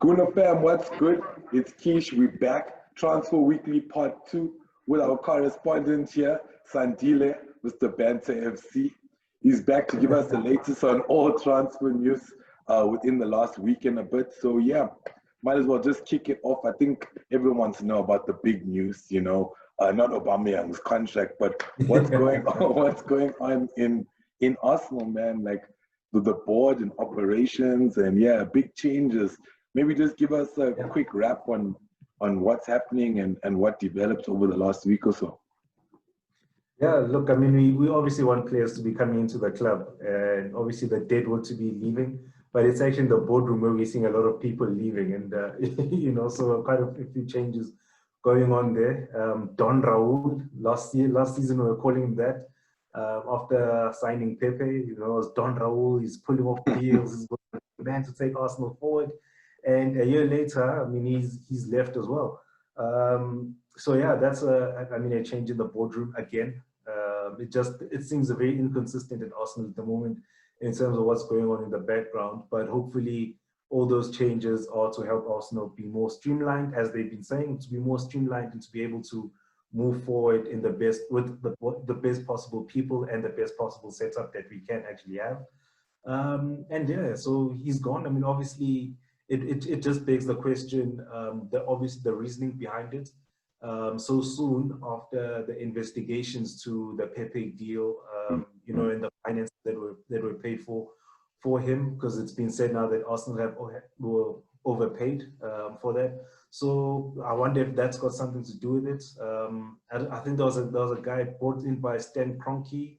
Guna fam, what's good? It's Keish, we're back. Transfer Weekly Part 2 with our correspondent here, Sandile, Mr. Banter FC. He's back to give us the latest on all transfer news within the last week and a bit. So yeah, might as well just kick it off. I think everyone wants to know about the big news, not Aubameyang's contract, but what's going on, what's going on in Arsenal, man, like with the board and operations and yeah, big changes. Maybe just give us a quick wrap on what's happening and what developed over the last week or so. Yeah, look, I mean, we obviously want players to be coming into the club, and obviously the deadwood to be leaving, but it's actually in the boardroom where we're seeing a lot of people leaving, and so quite a few changes going on there. Don Raul, last season we were calling him that, after signing Pepe, it was Don Raul, he's pulling off deals, he's the man to take Arsenal forward. And a year later, I mean, he's left as well. So yeah, that's a change in the boardroom again. It seems very inconsistent at Arsenal at the moment in terms of what's going on in the background. But hopefully, all those changes are to help Arsenal be more streamlined, as they've been saying, to be more streamlined and to be able to move forward in with the best possible people and the best possible setup that we can actually have. And yeah, so he's gone. I mean, obviously. It just begs the question, the reasoning behind it. So soon after the investigations to the Pepe deal, and the finance that were paid for him, because it's been said now that Arsenal were overpaid for that. So I wonder if that's got something to do with it. I think there was a guy brought in by Stan Kroenke,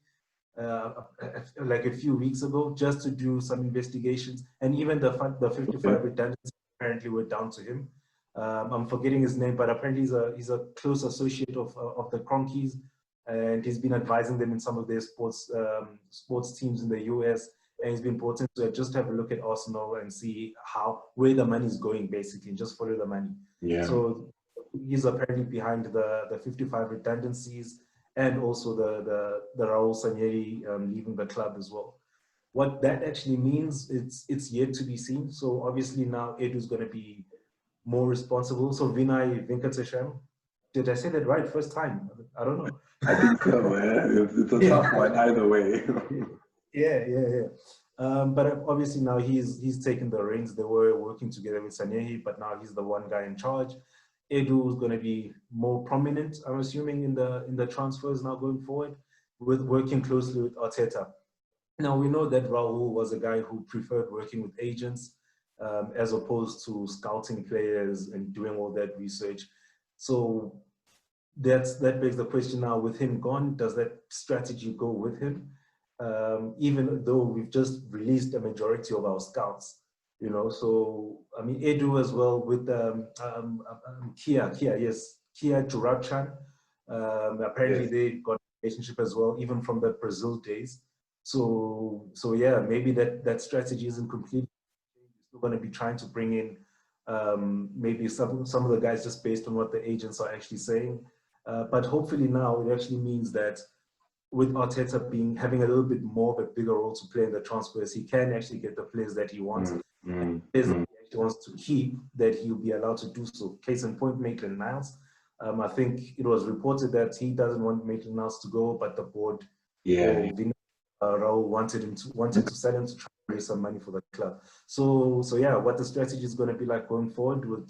like a few weeks ago, just to do some investigations, and even the 55 redundancies apparently were down to him. I'm forgetting his name, but apparently he's a close associate of the Kroenkes, and he's been advising them in some of their sports teams in the US, and he's been brought in to just have a look at Arsenal and see where the money is going, basically, and just follow the money. Yeah. So he's apparently behind the 55 redundancies, and also the Raul Sanyeri leaving the club as well. What that actually means, it's yet to be seen. So obviously now Edu's going to be more responsible. So Vinay Venkatesham, did I say that right first time? I don't know. I think so, man. It's a tough one either way. Yeah. But obviously now he's taken the reins. They were working together with Sanyeri, but now he's the one guy in charge. Edu is going to be more prominent, I'm assuming, in the transfers now going forward, with working closely with Arteta. Now, we know that Raul was a guy who preferred working with agents as opposed to scouting players and doing all that research. So that begs the question now, with him gone, does that strategy go with him? Even though we've just released a majority of our scouts. So I mean, Edu as well with Kia Jurabchan. Apparently they got a relationship as well, even from the Brazil days. So yeah, maybe that strategy isn't completely. We're going to be trying to bring in maybe some of the guys just based on what the agents are actually saying. But hopefully now it actually means that with Arteta having a little bit more of a bigger role to play in the transfers, he can actually get the players that he wants. And players that he actually wants to keep, that he'll be allowed to do so. Case in point, Maitland-Niles. I think it was reported that he doesn't want Maitland-Niles to go, but the board, Raul wanted to sell him to try and raise some money for the club. So yeah, what the strategy is going to be like going forward, we're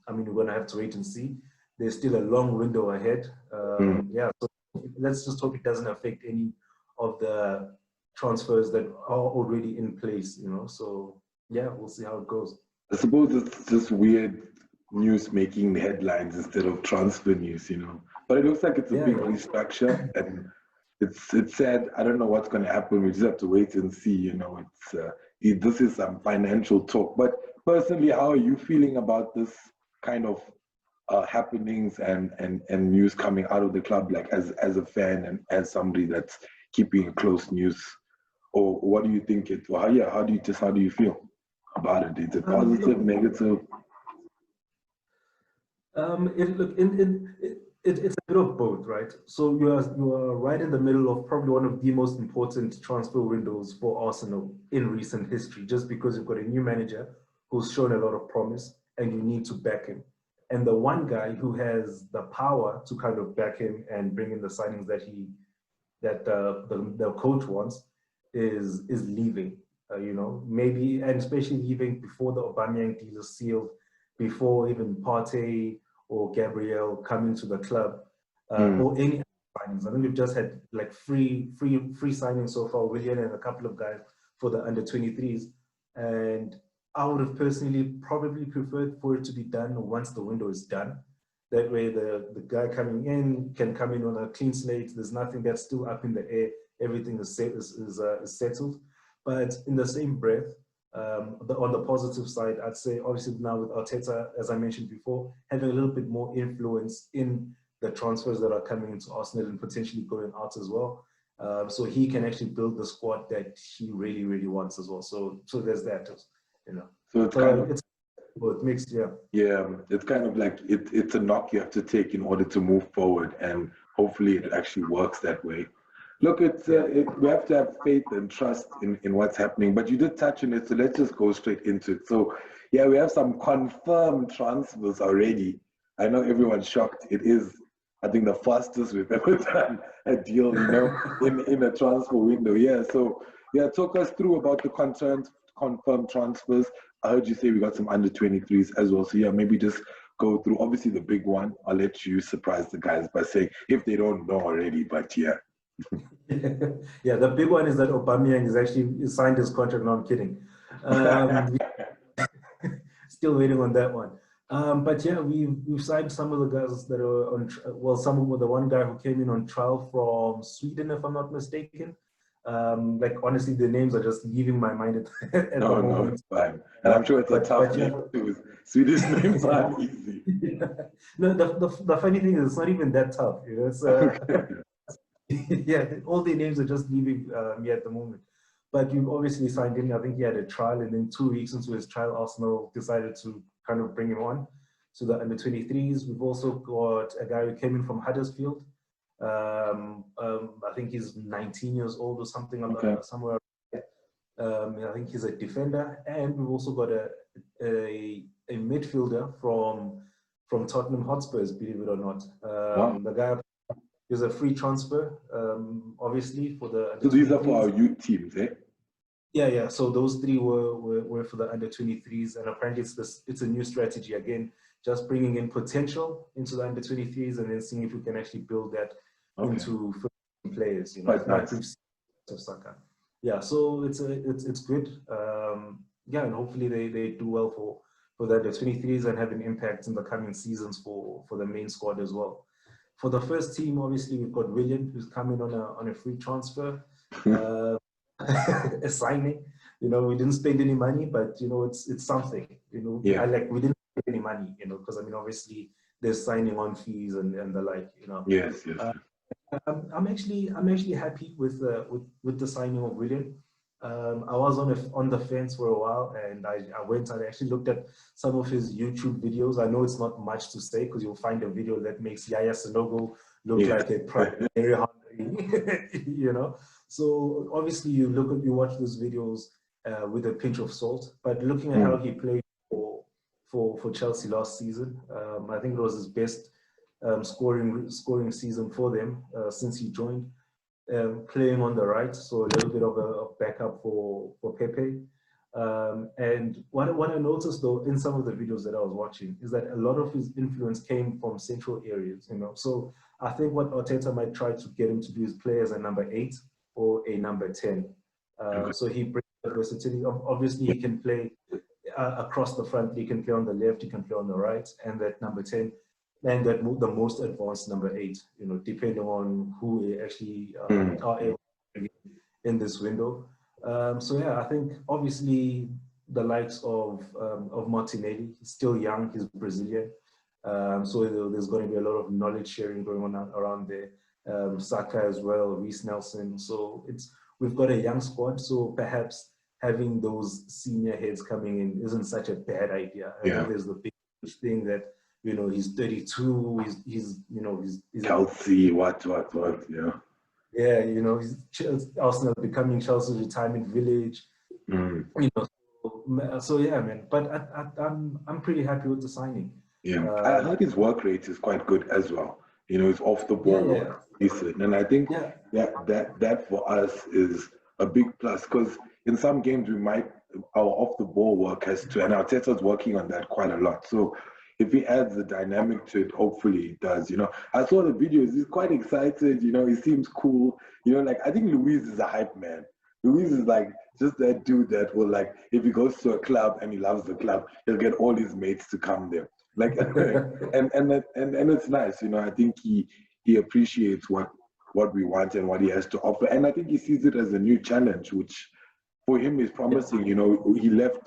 going to have to wait and see. There's still a long window ahead. Yeah, so let's just hope it doesn't affect any of the transfers that are already in place, So yeah, we'll see how it goes. I suppose it's just weird news making the headlines instead of transfer news, But it looks like it's a big restructure, and it's sad. I don't know what's going to happen. We just have to wait and see. This is some financial talk. But personally, how are you feeling about this kind of happenings and news coming out of the club, like as a fan and as somebody that's keeping a close news? Or what do you think how do you feel about it? Is it positive, negative? It's a bit of both, right? So you are right in the middle of probably one of the most important transfer windows for Arsenal in recent history, just because you've got a new manager who's shown a lot of promise, and you need to back him. And the one guy who has the power to kind of back him and bring in the signings that the coach wants is leaving. You know, maybe, and especially leaving before the Aubameyang deal is sealed, before even Partey or Gabriel come into the club, or any signings. I think we've just had like free signings so far, Willian and a couple of guys for the under-23s. And I would have personally probably preferred for it to be done once the window is done. That way the guy coming in can come in on a clean slate. There's nothing that's still up in the air. Everything is settled. But in the same breath, on the positive side, I'd say obviously now with Arteta, as I mentioned before, having a little bit more influence in the transfers that are coming into Arsenal and potentially going out as well. So he can actually build the squad that he really, really wants as well. So there's that, you know. So it's kind of, it's mixed, yeah. Yeah, it's kind of like it's a knock you have to take in order to move forward, and hopefully it actually works that way. Look, we have to have faith and trust in what's happening, but you did touch on it, so let's just go straight into it. So, yeah, we have some confirmed transfers already. I know everyone's shocked. It is, I think, the fastest we've ever done a deal, you know, in a transfer window. Yeah, so, yeah, talk us through about the confirmed transfers. I heard you say we got some under-23s as well. So, yeah, maybe just go through, obviously, the big one. I'll let you surprise the guys by saying, if they don't know already, but yeah. Yeah, the big one is that Aubameyang is actually signed his contract. No, I'm kidding. Still waiting on that one. But yeah, we've signed some of the guys that are on. Well, some of the one guy who came in on trial from Sweden, if I'm not mistaken. Like honestly, the names are just leaving my mind at the moment. No, it's fine. And I'm sure it's a tough name too. Swedish names aren't easy. Yeah. No, the funny thing is it's not even that tough. You know, it's yeah, all the names are just leaving me at the moment. But you've obviously signed him. I think he had a trial, and then 2 weeks into his trial, Arsenal decided to kind of bring him on to the under-23s. We've also got a guy who came in from Huddersfield. I think he's 19 years old or something, somewhere. I think he's a defender, and we've also got a midfielder from Tottenham Hotspurs, believe it or not. Wow. The guy is a free transfer, obviously for the. So these are for our youth teams, eh? Yeah. So those three were for the under-23s, and apparently it's a new strategy again, just bringing in potential into the under-23s, and then seeing if we can actually build that into players. You know, like of soccer. Yeah, so it's good. Yeah, and hopefully they do well for the under-23s and have an impact in the coming seasons for the main squad as well. For the first team, obviously we've got Willian, who's coming on a free transfer, a signing. You know, we didn't spend any money, but you know it's something. You know, yeah. We didn't spend any money. You know, because I mean obviously there's signing on fees and the like. You know. Yes. I'm actually happy with the signing of Willian. I was on the fence for a while, and I actually looked at some of his YouTube videos. I know it's not much to say because you'll find a video that makes Yaya Sanogo look like a primary hunter, you know. So obviously you watch those videos with a pinch of salt. But looking at how he played for Chelsea last season, I think it was his best scoring season for them since he joined. Playing on the right, so a little bit of a backup for Pepe. And what I noticed though in some of the videos that I was watching is that a lot of his influence came from central areas, you know. So I think what Arteta might try to get him to do is play as a number 8 or a number 10. So he brings the versatility. Obviously, he can play across the front. He can play on the left. He can play on the right, and that number 10. And that the most advanced number 8, you know, depending on who we actually are able to get in this window. So yeah, I think obviously the likes of Martinelli, he's still young, he's Brazilian. So there's going to be a lot of knowledge sharing going on around there. Saka as well, Reece Nelson. So we've got a young squad. So perhaps having those senior heads coming in isn't such a bad idea. I know there's the big thing that, you know, he's 32. He's Chelsea. What? Yeah. Yeah, you know, Arsenal becoming Chelsea's retirement village. You know, so yeah, man. But I'm pretty happy with the signing. Yeah, I heard his work rate is quite good as well. You know, his off the ball Yeah, work is decent, and I think yeah, that for us is a big plus because in some games we might our off the ball work has to, and Arteta's working on that quite a lot. So if he adds the dynamic to it, hopefully it does. You know, I saw the videos. He's quite excited. You know, he seems cool. You know, like I think Luis is a hype man. Luis is like just that dude that will like if he goes to a club and he loves the club, he'll get all his mates to come there. Like and it's nice, you know. I think he appreciates what we want and what he has to offer, and I think he sees it as a new challenge, which for him is promising. You know, he left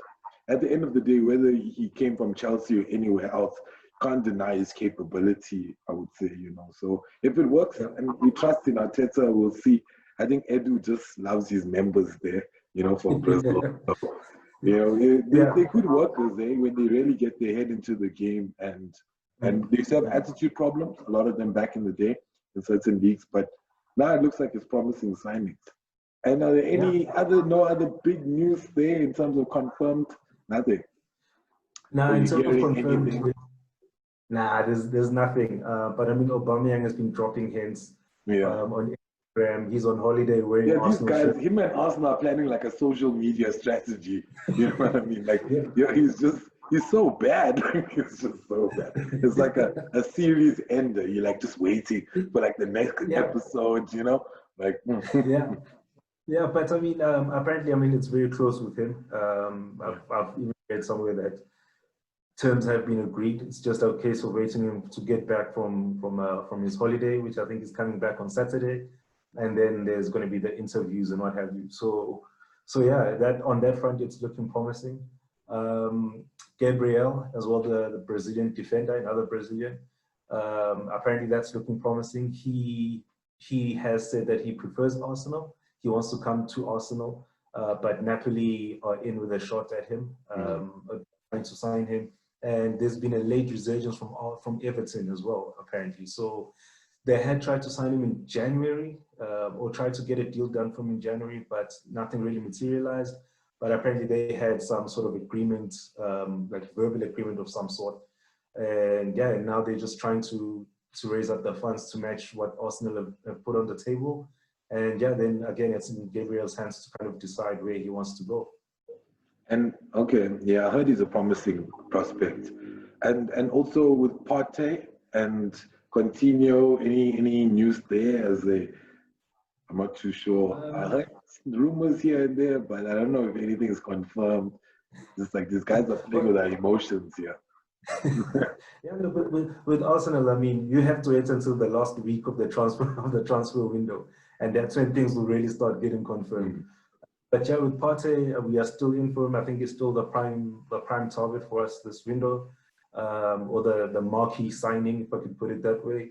at the end of the day, whether he came from Chelsea or anywhere else, can't deny his capability. I would say, you know. So if it works, and we trust in Arteta, we'll see. I think Edu just loves his members there, you know, from Brazil. So, you know, they're good workers, when they really get their head into the game and they used to have attitude problems, a lot of them back in the day in certain leagues, but now it looks like it's promising signings. And are there no other big news there in terms of confirmed? Nothing. No, in terms of confirmed, there's nothing. But I mean, Aubameyang has been dropping hints on Instagram. He's on holiday wearing Arsenal these guys, shirt. him and Arsenal are planning like a social media strategy. You know what I mean? Like, he's so bad. He's just so bad. It's like a series ender. You're like just waiting for like the next episode, you know? Like, Yeah, but I mean, apparently, I mean, it's very close with him. I've even read somewhere that terms have been agreed. It's just a case of waiting him to get back from his holiday, which I think is coming back on Saturday, and then there's going to be the interviews and what have you. So yeah, that on that front, it's looking promising. Gabriel, as well, the Brazilian defender, another Brazilian. Apparently, that's looking promising. He has said that he prefers Arsenal. He wants to come to Arsenal, but Napoli are in with a shot at him, trying to sign him. And there's been a late resurgence from Everton as well, apparently. So they had tried to sign him in January, or tried to get a deal done from him in January, but nothing really materialized. But apparently they had some sort of agreement, like verbal agreement of some sort. And now they're just trying to raise up the funds to match what Arsenal have put on the table. And then again, it's in Gabriel's hands to kind of decide where he wants to go. And I heard he's a promising prospect. And also with Partey and Coutinho, any news there? I'm not too sure. I heard rumors here and there, but I don't know if anything is confirmed. Just like these guys are playing with our emotions here. With Arsenal, I mean, you have to wait until the last week of the transfer window, and that's when things will really start getting confirmed. But with Partey, we are still in for him. I think he's still the prime target for us this window, or the marquee signing, if I could put it that way.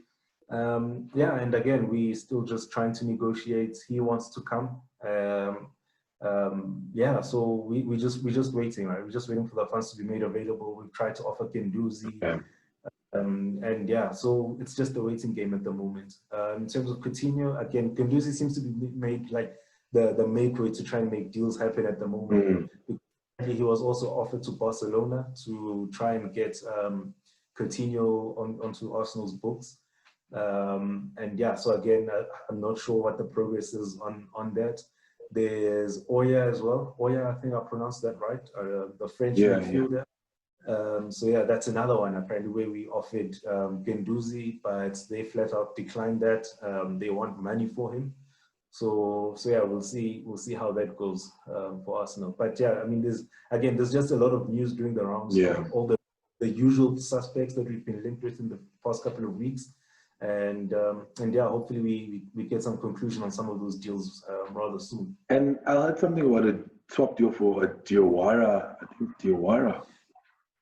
And again, we still just trying to negotiate. He wants to come. So we're just waiting, right? We're just waiting for the funds to be made available. We've tried to offer Guendouzi. So it's just a waiting game at the moment. In terms of Coutinho, again, Guendouzi seems to be made like the make way to try and make deals happen at the moment. He was also offered to Barcelona to try and get Coutinho onto Arsenal's books. So again, I'm not sure what the progress is on that. There's Oya as well. Oya, I think I pronounced that right. The French midfielder. That's another one apparently where we offered Guendouzi, but they flat out declined that. They want money for him. So we'll see how that goes for Arsenal. But I mean, there's just a lot of news during the rounds. All the usual suspects that we've been linked with in the past couple of weeks. And hopefully we get some conclusion on some of those deals rather soon. And I heard something about a swap deal for a Diawara. I think Diawara.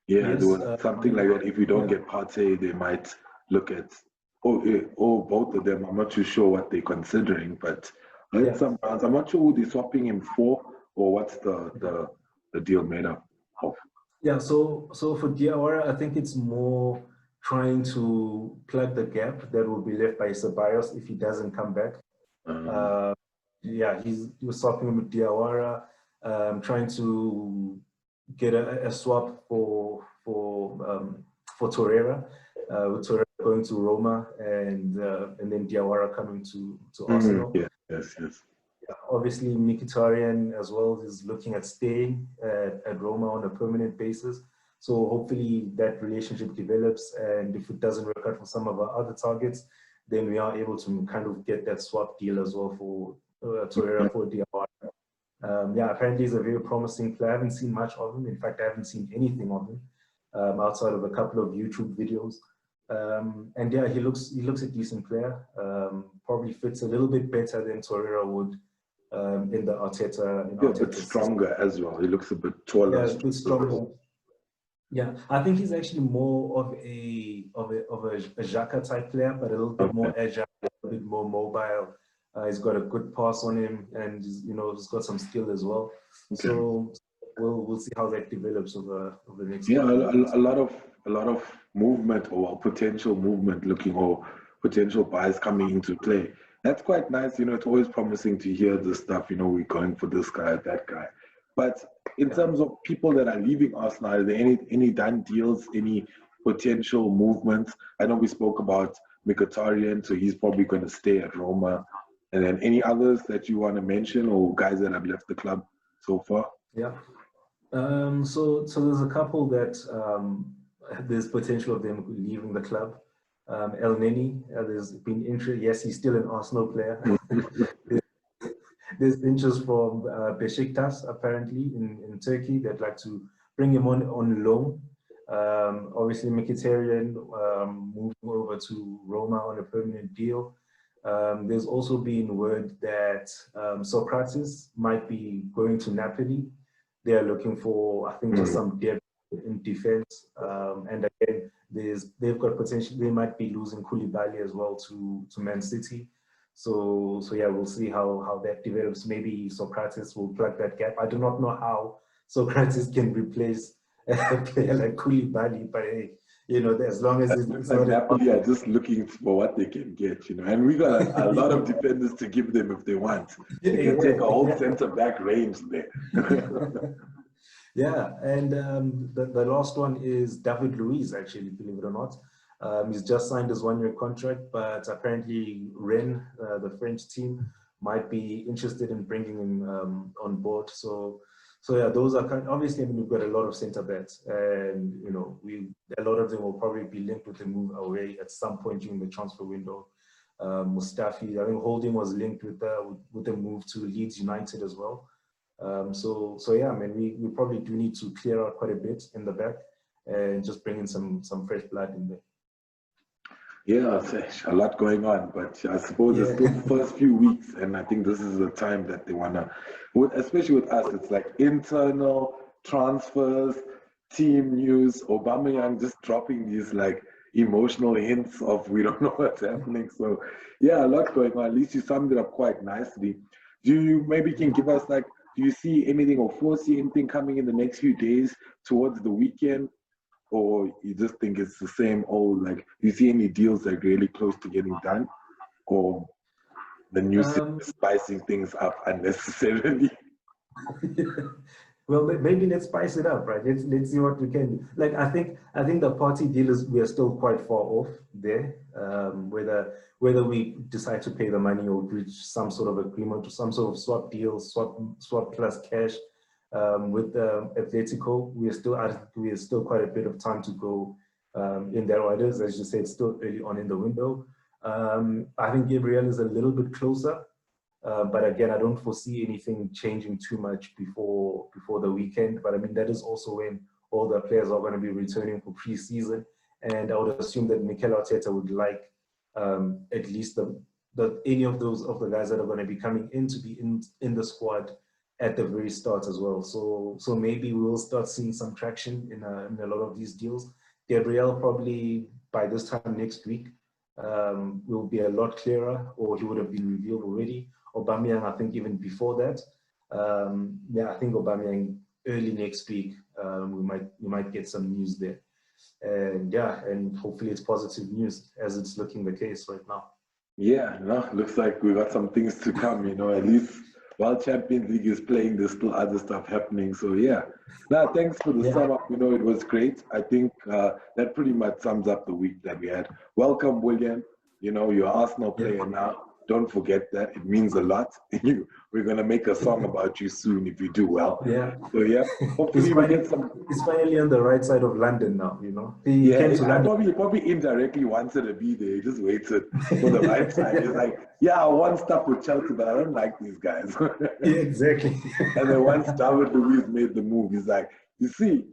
Yeah, yes, there was something like that. If we don't get Partey, they might look at both of them. I'm not too sure what they're considering, but I heard some rounds. I'm not sure who they're swapping him for or what's the deal made up of. Yeah, so for Diawara, I think it's more trying to plug the gap that will be left by Ceballos if he doesn't come back. He was talking with Diawara, trying to get a swap for Torreira, with Torreira going to Roma and then Diawara coming to Arsenal. Yes. Obviously, Mkhitaryan as well is looking at staying at Roma on a permanent basis. So hopefully that relationship develops, and if it doesn't work out for some of our other targets, then we are able to kind of get that swap deal as well for Torreira for Diawara. Yeah, apparently he's a very promising player. I haven't seen much of him. In fact, I haven't seen anything of him outside of a couple of YouTube videos. And yeah, he looks a decent player. Probably fits a little bit better than Torreira would in the Arteta. Yeah, a bit stronger as well. He looks a bit taller. Yeah, a bit stronger. Yeah, I think he's actually more of a Xhaka type player, but a little bit more agile, a little bit more mobile. He's got a good pass on him, and he's got some skill as well. Okay. So we'll see how that develops over the next. Yeah, a lot of movement or potential movement looking, or potential buys coming into play. That's quite nice. It's always promising to hear this stuff. We're going for this guy, that guy. But in terms of people that are leaving Arsenal, are there any done deals, any potential movements? I know we spoke about Mkhitaryan, so he's probably going to stay at Roma. And then any others that you want to mention, or guys that have left the club so far? Yeah. So there's a couple that there's potential of them leaving the club. El Neni, there's been interest. Yes, he's still an Arsenal player. There's interest from Besiktas, apparently, in Turkey. They'd like to bring him on loan. Obviously, Mkhitaryan moving over to Roma on a permanent deal. There's also been word that Socrates might be going to Napoli. They are looking for, I think, just some depth in defense. And again, they've got potential. They might be losing Koulibaly as well to Man City. So yeah, we'll see how that develops. Maybe Socrates will plug that gap. I do not know how Socrates can replace a player like Koulibaly, but hey, as long as it's like Napoli are just looking for what they can get, and we got a lot of defenders to give them if they want. They can take a whole centre-back range there. Yeah, and the last one is David Luiz, actually, believe it or not. He's just signed his one-year contract, but apparently Rennes, the French team, might be interested in bringing him on board. So yeah, those are obviously, we've got a lot of centre backs, and a lot of them will probably be linked with the move away at some point during the transfer window. Mustafi, I think Holding was linked with the move to Leeds United as well. So yeah, we probably do need to clear out quite a bit in the back and just bring in some fresh blood in there. Yeah, a lot going on, but I suppose it's still the first few weeks, and I think this is the time that they want to, especially with us, it's like internal transfers, team news, Aubameyang just dropping these like emotional hints of we don't know what's happening. So yeah, a lot going on. At least you summed it up quite nicely. Do you maybe can give us do you see anything or foresee anything coming in the next few days towards the weekend? Or you just think it's the same old, do you see any deals really close to getting done? Or the new spicing things up unnecessarily? Well, maybe let's spice it up, right? Let's see what we can do. I think the party deal we are still quite far off there. Whether we decide to pay the money or reach some sort of agreement or some sort of swap deal, swap plus cash. With Atletico, we are still quite a bit of time to go in their orders. As you said, it's still early on in the window. I think Gabriel is a little bit closer, but again, I don't foresee anything changing too much before the weekend. But that is also when all the players are going to be returning for pre-season, and I would assume that Mikel Arteta would like at least any of the guys that are going to be coming in to be in the squad at the very start as well. So maybe we'll start seeing some traction in a lot of these deals. Gabriel probably by this time next week will be a lot clearer, or he would have been revealed already. Aubameyang, I think even before that. I think Aubameyang early next week, we might get some news there. And hopefully it's positive news as it's looking the case right now. Yeah, no, looks like we got some things to come, at least while Champions League is playing, there's still other stuff happening. So yeah. Now, thanks for the sum up. It was great. I think that pretty much sums up the week that we had. Welcome, Willian. You're an Arsenal player now. Don't forget that. It means a lot. We're going to make a song about you soon if you do well. Yeah. So yeah, hopefully we get some. He's finally on the right side of London now, He came to London. He probably indirectly wanted to be there. He just waited for the right side. He's like, yeah, I want stuff with Chelsea, but I don't like these guys. Yeah, exactly. And then once David Luiz made the move, he's like, you see.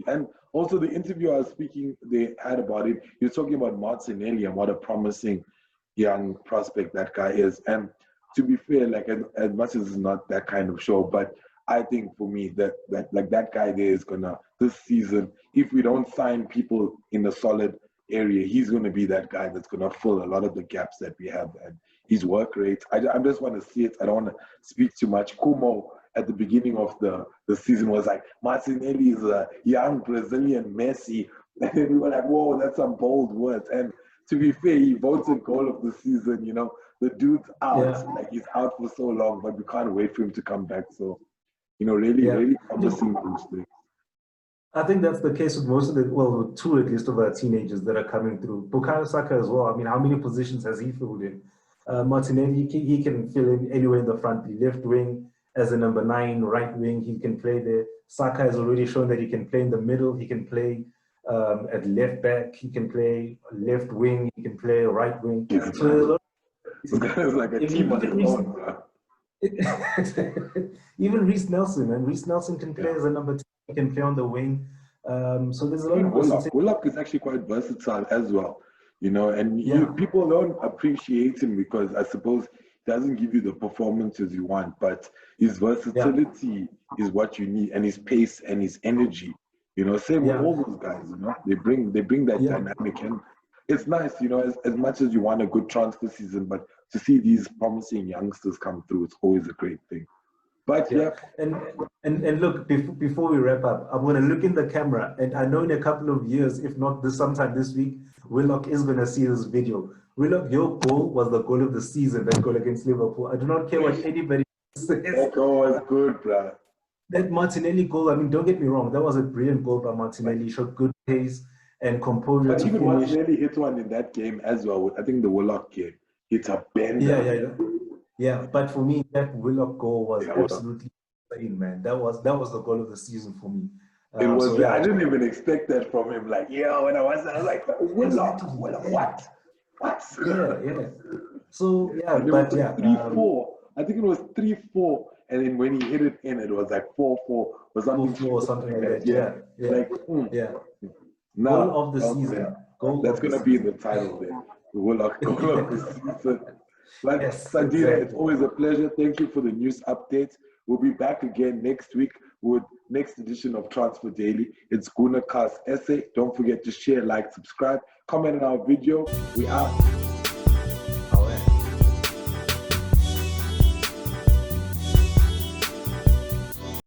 And also the interview they had about it, he was talking about Martinelli and what a promising young prospect that guy is. And to be fair, like as much as it's not that kind of show, but I think for me that guy there is gonna, this season, if we don't sign people in a solid area, he's gonna be that guy that's gonna fill a lot of the gaps that we have. And his work rate, I just want to see it. I don't want to speak too much. Kumo at the beginning of the season was like, Martinelli is a young Brazilian Messi. And then we were like, whoa, that's some bold words. And to be fair, he voted goal of the season. The dude's out. Like, he's out for so long, but we can't wait for him to come back. So, really promising those things. I think that's the case with most of with two at least of our teenagers that are coming through. Bukayo Saka as well. I mean, how many positions has he filled in? Martinelli, he can fill in anywhere in the front, the left wing as a number 9, right wing, he can play there. Saka has already shown that he can play in the middle, he can play at left back, he can play left wing, he can play right wing. So it's like a team on his own, bro. Even Reece Nelson can play as a number 10, he can play on the wing. So there's a lot of Willock is actually quite versatile as well, and people don't appreciate him because I suppose he doesn't give you the performances you want, but his versatility is what you need, and his pace and his energy. Same with all those guys. They bring that dynamic, and it's nice. As much as you want a good transfer season, but to see these promising youngsters come through, it's always a great thing. But and look, before we wrap up, I'm going to look in the camera, and I know in a couple of years, if not sometime this week, Willock is going to see this video. Willock, your goal was the goal of the season, that goal against Liverpool. I do not care what anybody says. That goal was good, bro. That Martinelli goal, I mean, don't get me wrong, that was a brilliant goal by Martinelli. He showed good pace and composure. But even Martinelli hit one in that game as well. I think the Willock game. It's a bender. Yeah, but for me, that Willock goal was absolutely insane, man. That was the goal of the season for me. It was. I didn't even expect that from him. Like, when I was like, Willock, what? Yeah. So but 3-4. I think it was 3-4, and then when he hit it in, it was like 4-4 or something. 4-4 or something like that. Now goal of the season. That's gonna be the title there. The Willock goal of the season. But Sandile, it's always a pleasure. Thank you for the news update. We'll be back again next week with next edition of Transfer Daily. It's Guna Cast Essay. Don't forget to share, like, subscribe, comment on our video. We are